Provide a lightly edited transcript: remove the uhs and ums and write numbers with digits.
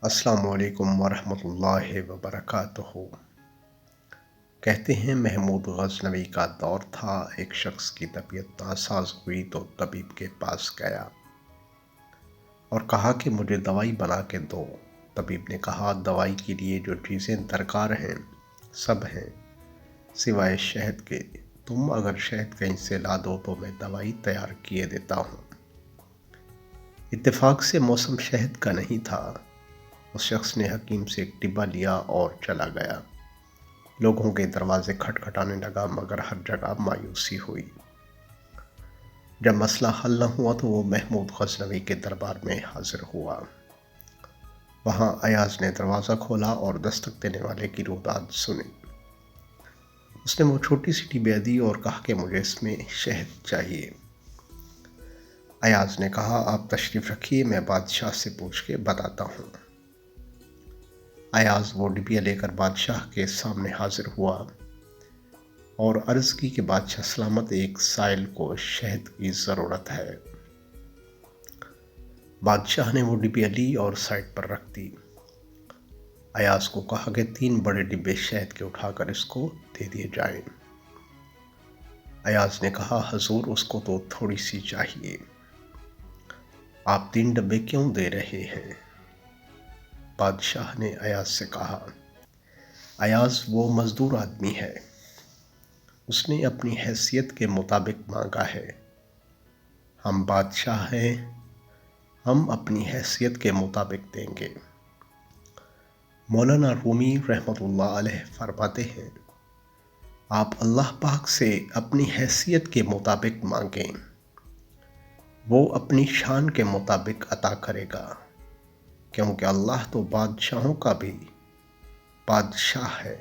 السلام علیکم ورحمۃ اللہ وبرکاتہ۔ کہتے ہیں محمود غزنوی کا دور تھا، ایک شخص کی طبیعت ناساز ہوئی تو طبیب کے پاس گیا اور کہا کہ مجھے دوائی بنا کے دو۔ طبیب نے کہا دوائی کے لیے جو چیزیں درکار ہیں سب ہیں سوائے شہد کے، تم اگر شہد کہیں سے لا دو تو میں دوائی تیار کیے دیتا ہوں۔ اتفاق سے موسم شہد کا نہیں تھا۔ اس شخص نے حکیم سے ایک ڈبہ لیا اور چلا گیا۔ لوگوں کے دروازے کھٹکھٹانے لگا مگر ہر جگہ مایوسی ہوئی۔ جب مسئلہ حل نہ ہوا تو وہ محمود غزنوی کے دربار میں حاضر ہوا۔ وہاں ایاز نے دروازہ کھولا اور دستک دینے والے کی روداد سنی۔ اس نے وہ چھوٹی سی ڈبیا دی اور کہا کہ مجھے اس میں شہد چاہیے۔ ایاز نے کہا آپ تشریف رکھیے، میں بادشاہ سے پوچھ کے بتاتا ہوں۔ ایاز وہ ڈبیا لے کر بادشاہ کے سامنے حاضر ہوا اور عرض کی کہ بادشاہ سلامت، ایک سائل کو شہد کی ضرورت ہے۔ بادشاہ نے وہ ڈبیا لی اور سائڈ پر رکھ دی۔ ایاز کو کہا کہ 3 بڑے ڈبے شہد کے اٹھا کر اس کو دے دیے جائیں۔ ایاز نے کہا حضور اس کو تو تھوڑی سی چاہیے، آپ 3 ڈبے کیوں دے رہے ہیں؟ بادشاہ نے ایاز سے کہا ایاز وہ مزدور آدمی ہے، اس نے اپنی حیثیت کے مطابق مانگا ہے، ہم بادشاہ ہیں، ہم اپنی حیثیت کے مطابق دیں گے۔ مولانا رومی رحمۃ اللہ علیہ فرماتے ہیں آپ اللہ پاک سے اپنی حیثیت کے مطابق مانگیں، وہ اپنی شان کے مطابق عطا کرے گا، کیونکہ اللہ تو بادشاہوں کا بھی بادشاہ ہے۔